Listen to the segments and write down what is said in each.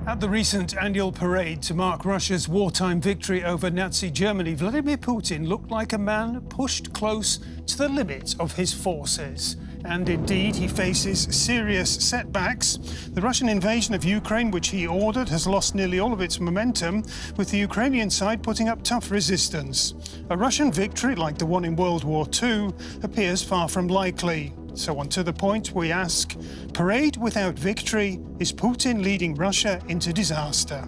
At the recent annual parade to mark Russia's wartime victory over Nazi Germany, Vladimir Putin looked like a man pushed close to the limit of his forces. And indeed, he faces serious setbacks. The Russian invasion of Ukraine, which he ordered, has lost nearly all of its momentum, with the Ukrainian side putting up tough resistance. A Russian victory, like the one in World War II, appears far from likely. So on to the point, we ask, parade without victory, is Putin leading Russia into disaster?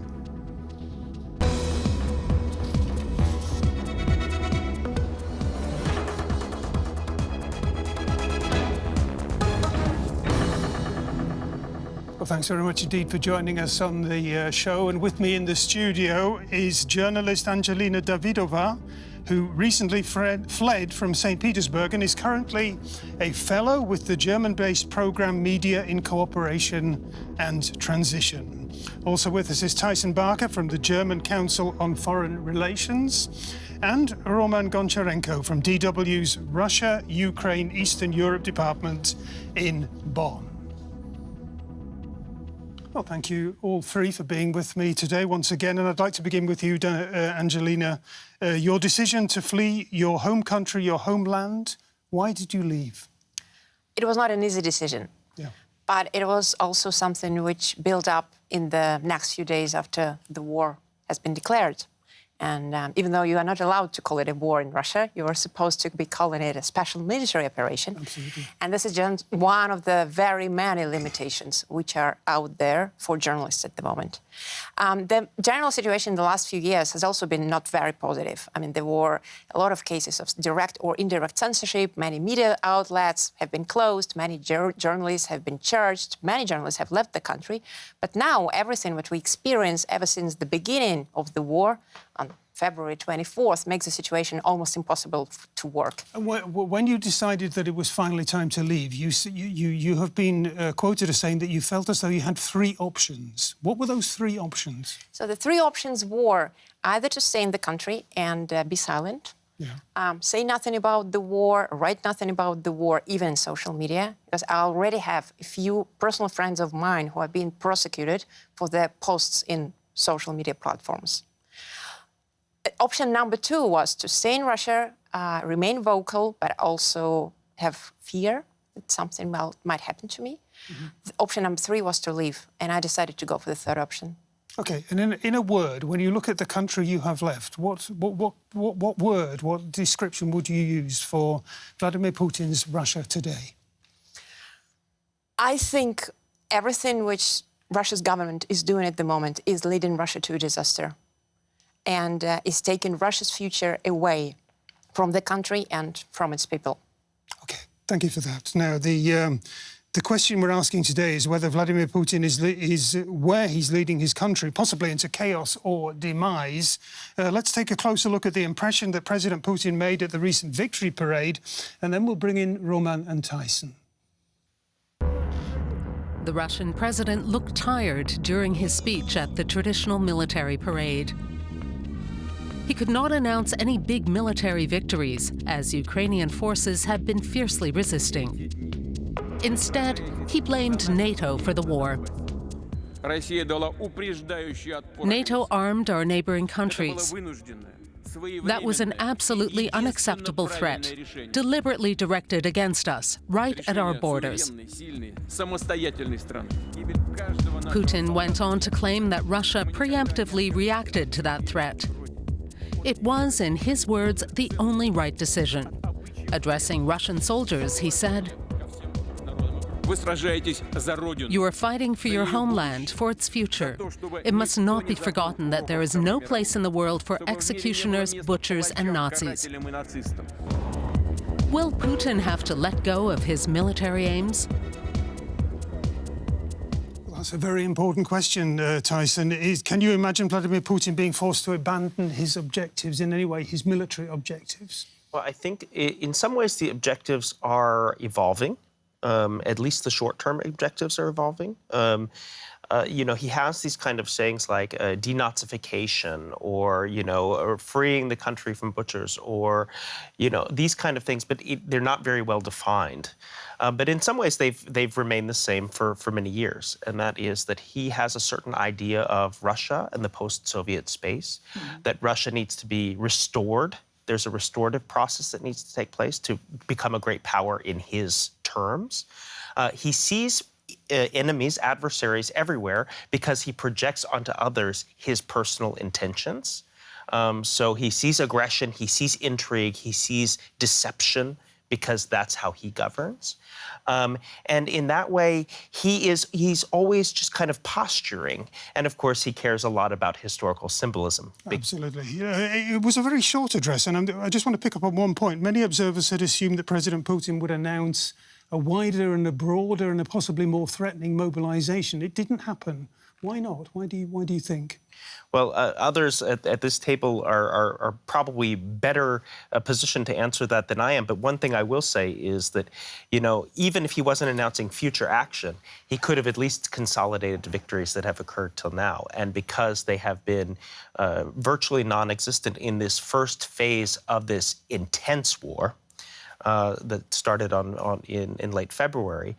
Well, thanks very much indeed for joining us on the show. And with me in the studio is journalist Angelina Davydova, who recently fled from St. Petersburg and is currently a fellow with the German-based program Media in Cooperation and Transition. Also with us is Tyson from the German Council on Foreign Relations, and Roman Goncharenko from DW's Russia, Ukraine, Eastern Europe Department in Bonn. Well, thank you all three for being with me today once again. And I'd like to begin with you, Angelina. Your decision to flee your home country, your homeland, why did you leave? It was not an easy decision, but it was also something which built up in the next few days after the war has been declared. And even though you are not allowed to call it a war in Russia, you are supposed to be calling it a special military operation. Absolutely. And this is just one of the very many limitations which are out there for journalists at the moment. The general situation in the last few years has also been not very positive. I mean, there were a lot of cases of direct or indirect censorship. Many media outlets have been closed. Many journalists have been charged. Many journalists have left the country. But now everything that we experience ever since the beginning of the war on February 24th makes the situation almost impossible to work. And when you decided that it was finally time to leave, you have been quoted as saying that you felt as though you had three options. What were those three options? So the three options were either to stay in the country and be silent, say nothing about the war, write nothing about the war, even in social media, because I already have a few personal friends of mine who are being prosecuted for their posts in social media platforms. Option number two was to stay in Russia, remain vocal, but also have fear that something might happen to me. Option number three was to leave, and I decided to go for the third option. Okay, and in a word, when you look at the country you have left, what word, what description would you use for Vladimir Putin's Russia today? I think everything which Russia's government is doing at the moment is leading Russia to a disaster, and is taking Russia's future away from the country and from its people. Okay, thank you for that. Now, the question we're asking today is whether Vladimir Putin is where he's leading his country, possibly into chaos or demise. Let's take a closer look at the impression that President Putin made at the recent victory parade, and then we'll bring in Roman and Tyson. The Russian president looked tired during his speech at the traditional military parade. He could not announce any big military victories, as Ukrainian forces have been fiercely resisting. Instead, he blamed NATO for the war. NATO armed our neighboring countries. That was an absolutely unacceptable threat, deliberately directed against us, right at our borders. Putin went on to claim that Russia preemptively reacted to that threat. It was, in his words, the only right decision. Addressing Russian soldiers, he said, "You are fighting for your homeland, for its future. It must not be forgotten that there is no place in the world for executioners, butchers, and Nazis." Will Putin have to let go of his military aims? That's a very important question, Tyson. Can you imagine Vladimir Putin being forced to abandon his objectives in any way, his military objectives? Well, I think in some ways the objectives are evolving. At least the short-term objectives are evolving. he has these kind of sayings like denazification or, or freeing the country from butchers or, these kind of things, but they're not very well defined. But in some ways, they've remained the same for many years, and that is that he has a certain idea of Russia and the post-Soviet space, that Russia needs to be restored. There's a restorative process that needs to take place to become a great power in his terms. He sees enemies, adversaries everywhere because he projects onto others his personal intentions. So he sees aggression, he sees intrigue, he sees deception because that's how he governs. And in that way, he's always just kind of posturing. And of course, he cares a lot about historical symbolism. Absolutely. It was a very short address, and I just want to pick up on one point. Many observers had assumed that President Putin would announce a wider and a broader and a possibly more threatening mobilization. It didn't happen. Why not? Why do you think? Well, others at this table are probably better positioned to answer that than I am. But one thing I will say is that, even if he wasn't announcing future action, he could have at least consolidated victories that have occurred till now. And because they have been virtually non-existent in this first phase of this intense war, that started in late February,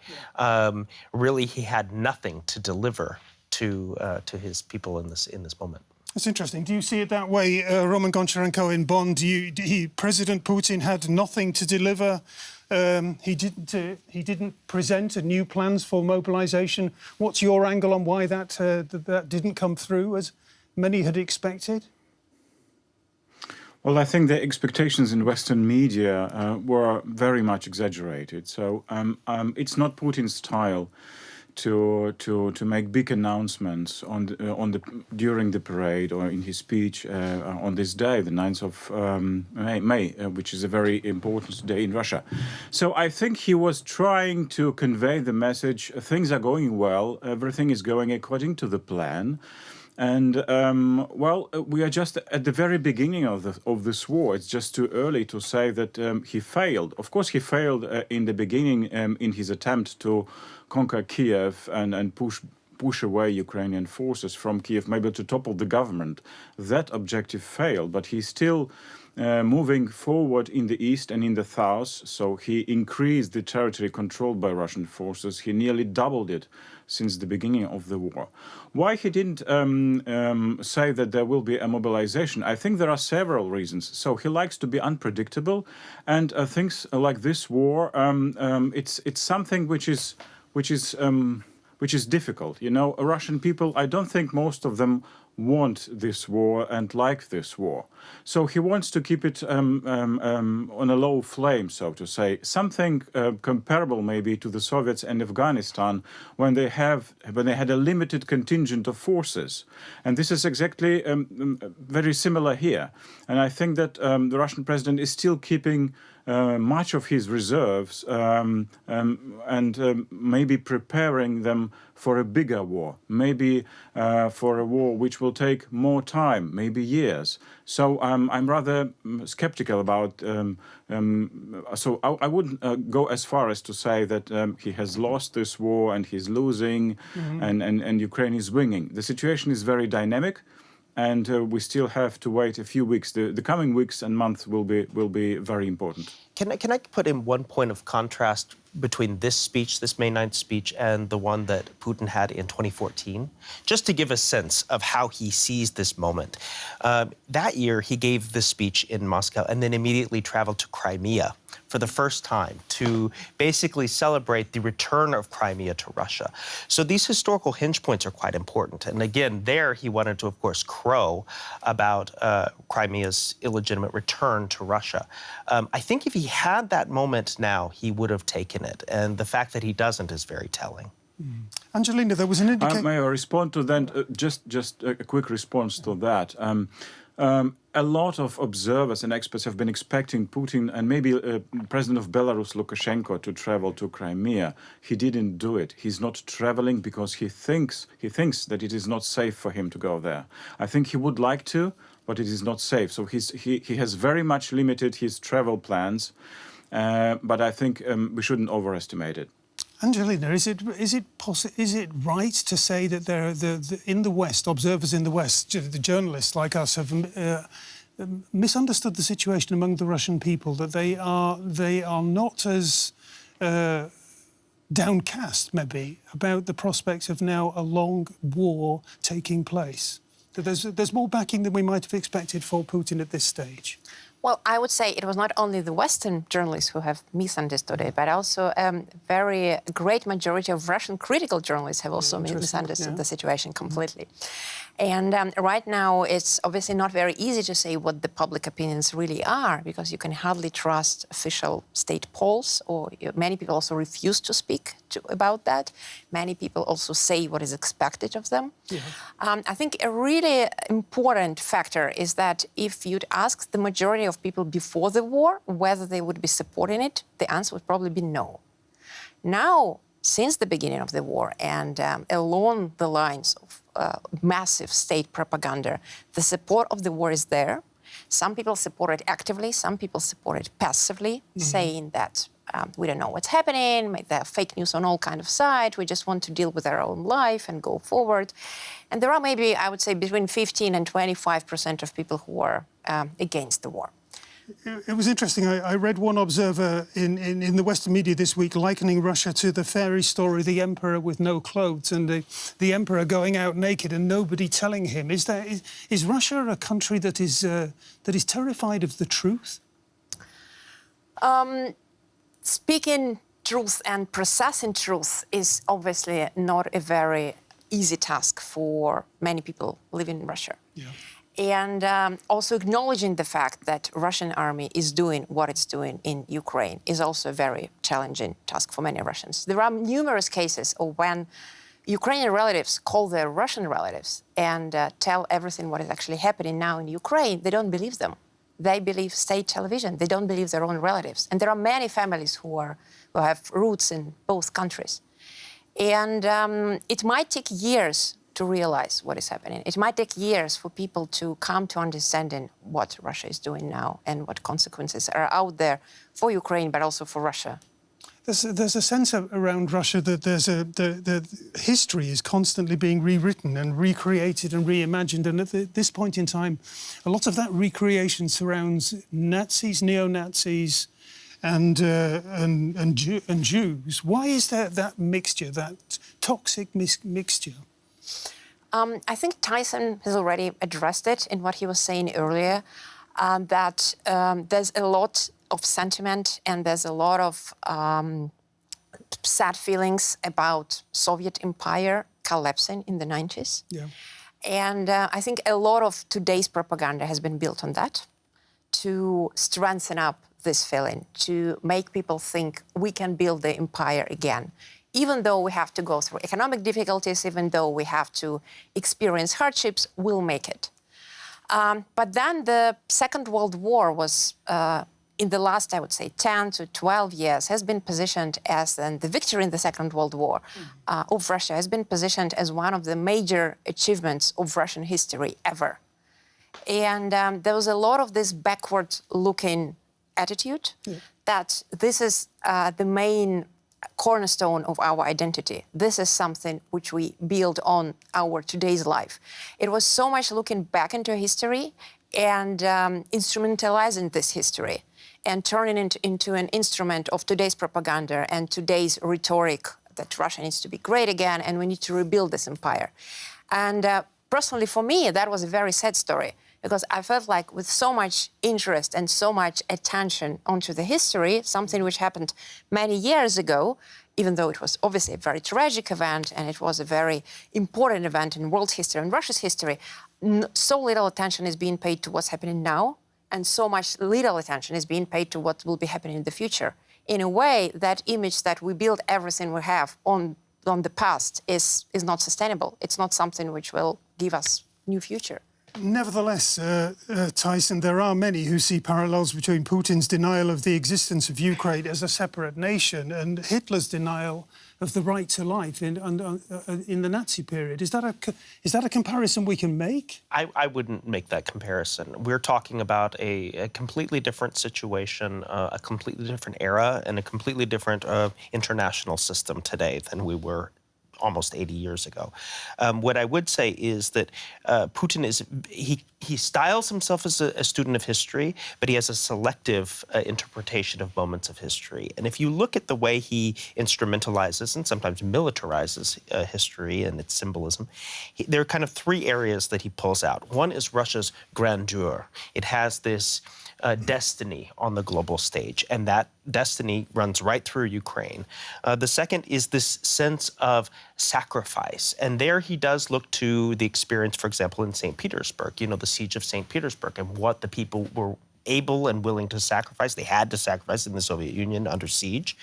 really he had nothing to deliver to his people in this moment. That's interesting. Do you see it that way, Roman Goncharenko in Bonn? President Putin had nothing to deliver. He didn't present a new plans for mobilization. What's your angle on why that didn't come through as many had expected? Well, I think the expectations in Western media were very much exaggerated. So it's not Putin's style to make big announcements during the parade or in his speech on this day, the 9th of May, which is a very important day in Russia. So I think he was trying to convey the message: things are going well, everything is going according to the plan. And, we are just at the very beginning of this war. It's just too early to say that he failed. Of course, he failed in the beginning in his attempt to conquer Kiev and push away Ukrainian forces from Kiev, maybe to topple the government. That objective failed, but he's still moving forward in the east and in the south. So he increased the territory controlled by Russian forces. He nearly doubled it since the beginning of the war. Why he didn't say that there will be a mobilization? I think there are several reasons. So he likes to be unpredictable, and things like this war, it's something which is difficult. Russian people, I don't think most of them want this war and like this war. So he wants to keep it on a low flame, so to say, something comparable maybe to the Soviets and Afghanistan when they had a limited contingent of forces. And this is exactly very similar here. And I think that the Russian president is still keeping much of his reserves and maybe preparing them for a bigger war, maybe for a war which will take more time, maybe years. So I'm rather skeptical about, so I wouldn't go as far as to say that he has lost this war and he's losing and Ukraine is winning. The situation is very dynamic. And we still have to wait a few weeks. The coming weeks and months will be very important. Can I put in one point of contrast between this speech, this May 9th speech, and the one that Putin had in 2014, just to give a sense of how he sees this moment. That year, he gave this speech in Moscow and then immediately traveled to Crimea for the first time to basically celebrate the return of Crimea to Russia. So these historical hinge points are quite important. And again, there he wanted to, of course, crow about Crimea's illegitimate return to Russia. I think if he had that moment now, he would have taken it. And the fact that he doesn't is very telling. Angelina, there was an indication... May I respond to that? Just a quick response to that. A lot of observers and experts have been expecting Putin and maybe President of Belarus, Lukashenko, to travel to Crimea. He didn't do it. He's not traveling because he thinks that it is not safe for him to go there. I think he would like to, but it is not safe. So he has very much limited his travel plans, but I think we shouldn't overestimate it. Angelina, is it right to say that in the West, observers in the West, the journalists like us, have misunderstood the situation among the Russian people, that they are not as downcast, maybe, about the prospects of now a long war taking place? That there's more backing than we might have expected for Putin at this stage? Well, I would say it was not only the Western journalists who have misunderstood it, but also a very great majority of Russian critical journalists have also misunderstood the situation completely. And right now, it's obviously not very easy to say what the public opinions really are, because you can hardly trust official state polls, or many people also refuse to speak about that. Many people also say what is expected of them. Yeah. I think a really important factor is that if you'd ask the majority of people before the war whether they would be supporting it, the answer would probably be no. Now, since the beginning of the war and along the lines of massive state propaganda, the support of the war is there. Some people support it actively, some people support it passively, saying that we don't know what's happening, there are fake news on all kinds of sides, we just want to deal with our own life and go forward. And there are maybe, I would say, between 15 and 25% of people who are against the war. It was interesting. I read one observer in the Western media this week likening Russia to the fairy story, the emperor with no clothes, and the emperor going out naked and nobody telling him. Is Russia a country that is terrified of the truth? Speaking truth and processing truth is obviously not a very easy task for many people living in Russia. Yeah. And also acknowledging the fact that Russian army is doing what it's doing in Ukraine is also a very challenging task for many Russians. There are numerous cases of when Ukrainian relatives call their Russian relatives and tell everything what is actually happening now in Ukraine. They don't believe them. They believe state television. They don't believe their own relatives. And there are many families who have roots in both countries. And it might take years to realize what is happening. It might take years for people to come to understanding what Russia is doing now and what consequences are out there for Ukraine, but also for Russia. There's a sense around Russia that the history is constantly being rewritten and recreated and reimagined. And at this point in time, a lot of that recreation surrounds Nazis, neo-Nazis, and Jews. Why is there that mixture, that toxic mixture? I think Tyson has already addressed it in what he was saying earlier, that there's a lot of sentiment and there's a lot of sad feelings about Soviet empire collapsing in the 90s. Yeah. And I think a lot of today's propaganda has been built on that, to strengthen up this feeling, to make people think we can build the empire again. Even though we have to go through economic difficulties, even though we have to experience hardships, we'll make it. But then the Second World War was, in the last, I would say, 10 to 12 years, has been positioned as, and the victory in the Second World War of Russia has been positioned as one of the major achievements of Russian history ever. And there was a lot of this backward-looking attitude that this is the main cornerstone of our identity. This is something which we build on our today's life. It was so much looking back into history and instrumentalizing this history and turning it into an instrument of today's propaganda and today's rhetoric that Russia needs to be great again and we need to rebuild this empire. And personally, for me, that was a very sad story, because I felt like with so much interest and so much attention onto the history, something which happened many years ago, even though it was obviously a very tragic event and it was a very important event in world history and Russia's history, so little attention is being paid to what's happening now, and so much little attention is being paid to what will be happening in the future. In a way, that image that we build everything we have on the past is not sustainable. It's not something which will give us a new future. Nevertheless, Tyson, there are many who see parallels between Putin's denial of the existence of Ukraine as a separate nation and Hitler's denial of the right to life in the Nazi period. Is that a comparison we can make? I wouldn't make that comparison. We're talking about a completely different situation, a completely different era, and a completely different international system today than we were almost 80 years ago. What I would say is that Putin he styles himself as a student of history, but he has a selective interpretation of moments of history. And if you look at the way he instrumentalizes and sometimes militarizes history and its symbolism, there are kind of three areas that he pulls out. One is Russia's grandeur. It has this destiny on the global stage, and that destiny runs right through Ukraine. The second is this sense of sacrifice, and there he does look to the experience, for example, in St. Petersburg, the siege of St. Petersburg, and what the people were able and willing to sacrifice. They had to sacrifice in the Soviet Union under siege.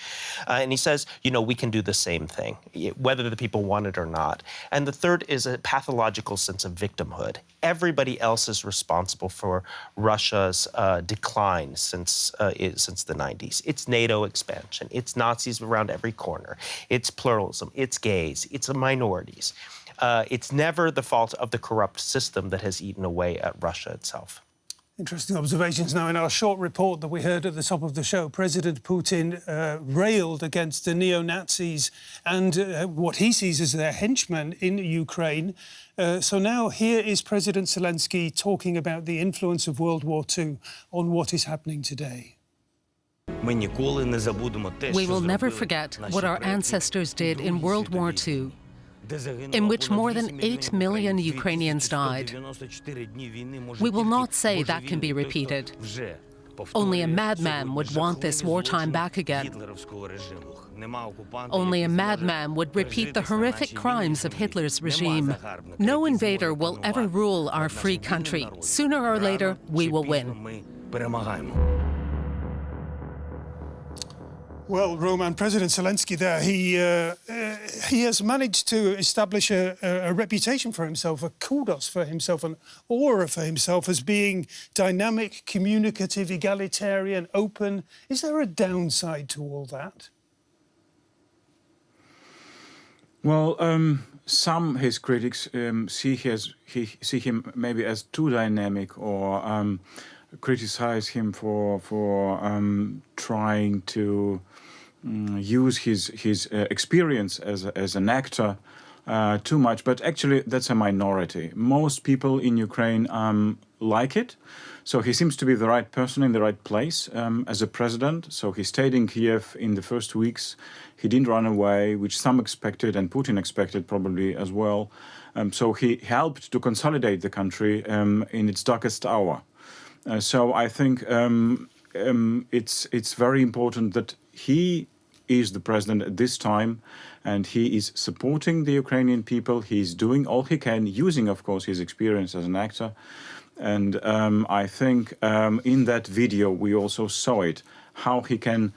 And he says, we can do the same thing, whether the people want it or not. And the third is a pathological sense of victimhood. Everybody else is responsible for Russia's decline since the 90s. It's NATO expansion. It's Nazis around every corner. It's pluralism. It's gays. It's minorities. It's never the fault of the corrupt system that has eaten away at Russia itself. Interesting observations. Now, in our short report that we heard at the top of the show, President Putin railed against the neo-Nazis and what he sees as their henchmen in Ukraine. So now here is President Zelensky talking about the influence of World War II on what is happening today. We will never forget what our ancestors did in World War II, in which more than 8 million Ukrainians died. We will not say that can be repeated. Only a madman would want this wartime back again. Only a madman would repeat the horrific crimes of Hitler's regime. No invader will ever rule our free country. Sooner or later, we will win. Well, Roman, President Zelensky there, he has managed to establish a reputation for himself, a kudos for himself, an aura for himself as being dynamic, communicative, egalitarian, open. Is there a downside to all that? Well, some his critics see him maybe as too dynamic, or criticize him for trying to use his experience as an actor too much. But actually, that's a minority. Most people in Ukraine like it. So he seems to be the right person in the right place as a president. So he stayed in Kiev in the first weeks. He didn't run away, which some expected, and Putin expected probably as well. So he helped to consolidate the country in its darkest hour. So I think it's very important that he is the president at this time, and he is supporting the Ukrainian people. He's doing all he can, using, of course, his experience as an actor. And I think in that video we also saw it, how he can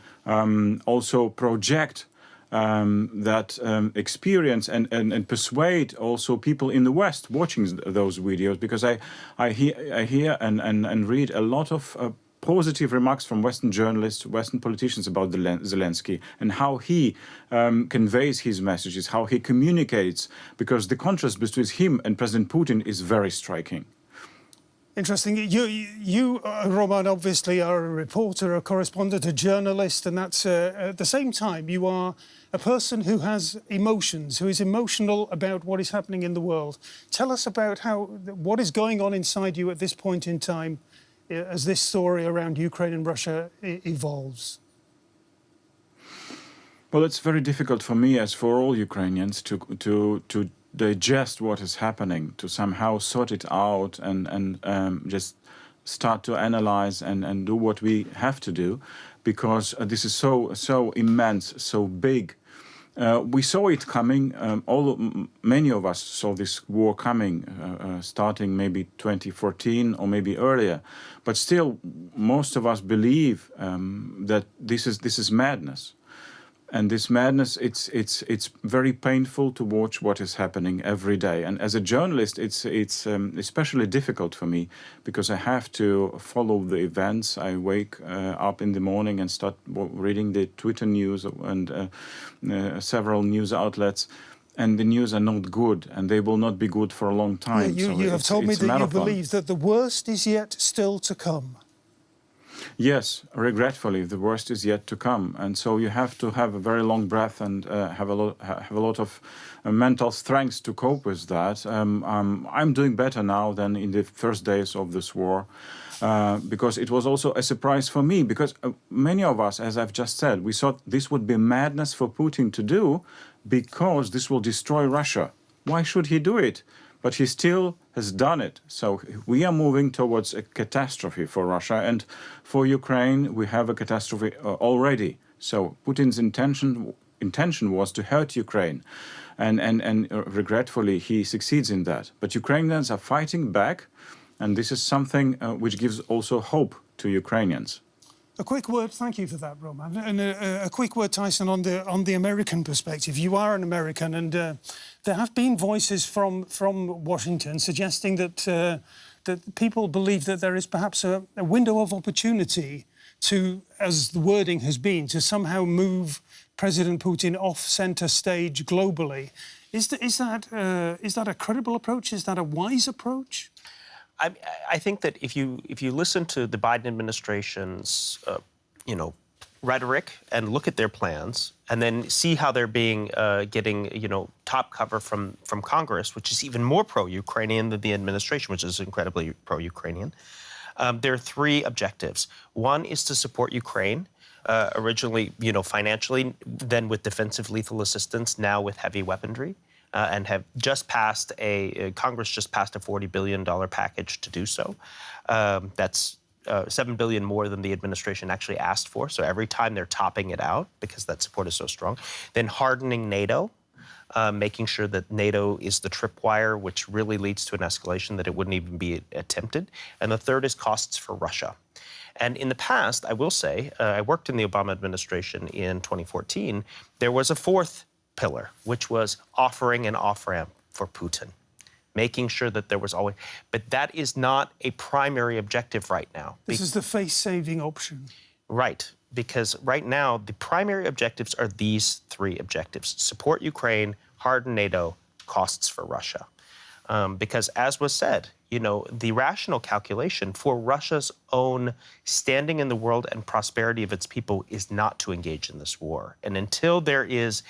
also project that experience and persuade also people in the West watching those videos, because I hear and read a lot of positive remarks from Western journalists, Western politicians about Zelensky and how he conveys his messages, how he communicates, because the contrast between him and President Putin is very striking. Interesting. You, Roman, obviously are a reporter, a correspondent, a journalist, and that's at the same time you are a person who has emotions, who is emotional about what is happening in the world. Tell us about what is going on inside you at this point in time as this story around Ukraine and Russia evolves. Well, it's very difficult for me, as for all Ukrainians, to digest what is happening, to somehow sort it out and just start to analyze and do what we have to do, because this is so immense, so big. We saw it coming. Many of us saw this war coming, starting maybe 2014 or maybe earlier. But still, most of us believe that this is madness. And this madness, it's very painful to watch what is happening every day. And as a journalist, it's especially difficult for me because I have to follow the events. I wake up in the morning and start reading the Twitter news and several news outlets. And the news are not good, and they will not be good for a long time. Yeah, you have told me that you believe that the worst is yet still to come. Yes, regretfully, the worst is yet to come, and so you have to have a very long breath and have a lot of mental strength to cope with that. I'm doing better now than in the first days of this war, because it was also a surprise for me. Because many of us, as I've just said, we thought this would be madness for Putin to do, because this will destroy Russia. Why should he do it? But he still has done it. So we are moving towards a catastrophe for Russia. And for Ukraine, we have a catastrophe already. So Putin's intention was to hurt Ukraine. And regretfully, he succeeds in that. But Ukrainians are fighting back. And this is something which gives also hope to Ukrainians. A quick word, thank you for that, Roman. And a quick word, Tyson, on the American perspective. You are an American, and there have been voices from Washington suggesting that people believe that there is perhaps a window of opportunity to, as the wording has been, to somehow move President Putin off centre stage globally. Is that a credible approach? Is that a wise approach? I think that if you listen to the Biden administration's rhetoric and look at their plans, and then see how they're getting top cover from Congress, which is even more pro-Ukrainian than the administration, which is incredibly pro-Ukrainian. There are three objectives. One is to support Ukraine. Originally, financially, then with defensive lethal assistance, now with heavy weaponry. And have just passed Congress just passed a $40 billion package to do so. That's $7 billion more than the administration actually asked for. So every time they're topping it out because that support is so strong. Then hardening NATO, making sure that NATO is the tripwire, which really leads to an escalation that it wouldn't even be attempted. And the third is costs for Russia. And in the past, I will say, I worked in the Obama administration in 2014. There was a fourth pillar, which was offering an off-ramp for Putin, making sure that there was always... But that is not a primary objective right now. This is the face-saving option. Right, because right now, the primary objectives are these three objectives. Support Ukraine, harden NATO, costs for Russia. Because as was said, the rational calculation for Russia's own standing in the world and prosperity of its people is not to engage in this war. And until there is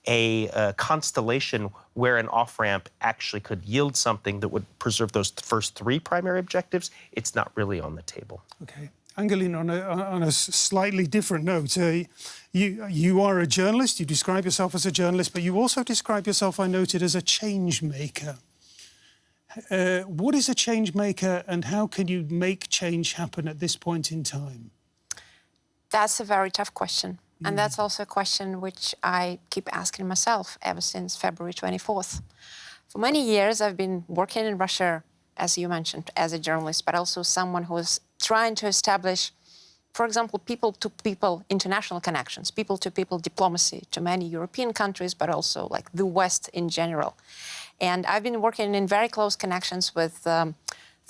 a constellation where an off-ramp actually could yield something that would preserve those first three primary objectives, it's not really on the table. Okay. Angelina, on a slightly different note, you are a journalist, you describe yourself as a journalist, but you also describe yourself, I noted, as a change maker. What is a change maker, and how can you make change happen at this point in time? That's a very tough question. And that's also a question which I keep asking myself ever since February 24th. For many years, I've been working in Russia, as you mentioned, as a journalist, but also someone who is trying to establish, for example, people-to-people international connections, people-to-people diplomacy to many European countries, but also like the West in general. And I've been working in very close connections with the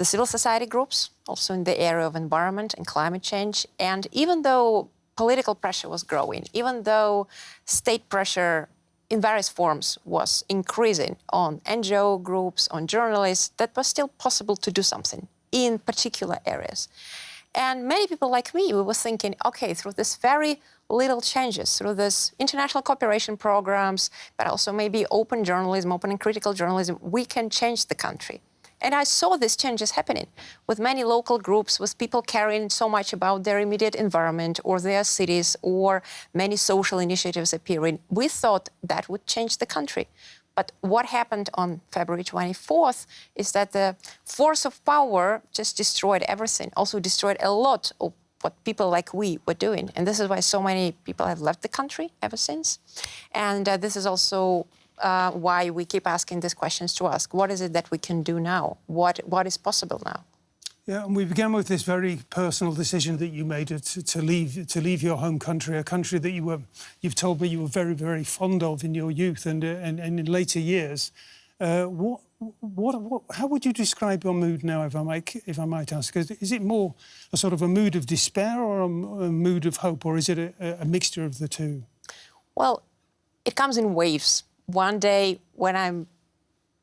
civil society groups, also in the area of environment and climate change. And even though political pressure was growing, even though state pressure in various forms was increasing on NGO groups, on journalists, that was still possible to do something in particular areas. And many people like me, we were thinking, okay, through this very little changes, through this international cooperation programs, but also maybe open journalism, open and critical journalism, we can change the country. And I saw these changes happening with many local groups, with people caring so much about their immediate environment or their cities, or many social initiatives appearing. We thought that would change the country. But what happened on February 24th is that the force of power just destroyed everything, also destroyed a lot of what people like we were doing. And this is why so many people have left the country ever since. And this is also why we keep asking these questions to ask, what is it that we can do now? What is possible now? Yeah, and we began with this very personal decision that you made to leave your home country, a country that you've told me you were very, very fond of in your youth and in later years. How would you describe your mood now, if I might ask? Is it more a sort of a mood of despair or a mood of hope, or is it a mixture of the two? Well, it comes in waves. One day when I'm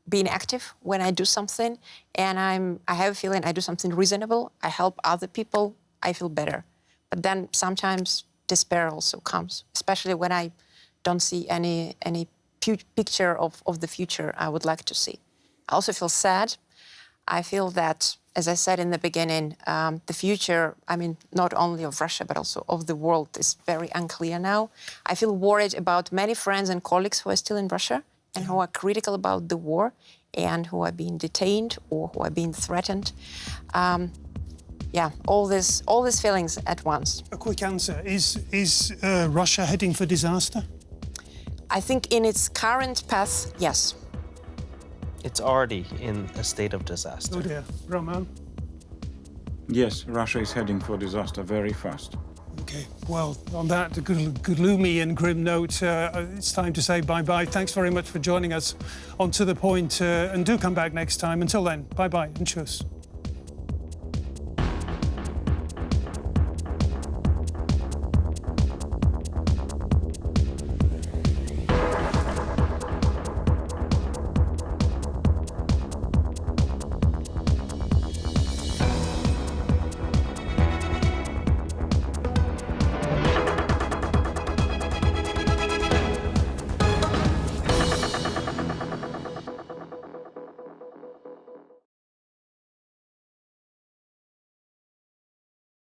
being active, when I do something and I have a feeling I do something reasonable, I help other people, I feel better. But then sometimes despair also comes, especially when I don't see any picture of the future I would like to see. I also feel sad. I feel that, as I said in the beginning, the future, I mean, not only of Russia, but also of the world is very unclear now. I feel worried about many friends and colleagues who are still in Russia and who are critical about the war and who are being detained or who are being threatened. Yeah, all these feelings at once. A quick answer. Is Russia heading for disaster? I think in its current path, yes. It's already in a state of disaster. Oh dear. Roman? Yes, Russia is heading for disaster very fast. Okay, well, on that gloomy and grim note, it's time to say bye-bye. Thanks very much for joining us on To The Point, and do come back next time. Until then, bye-bye and tschüss.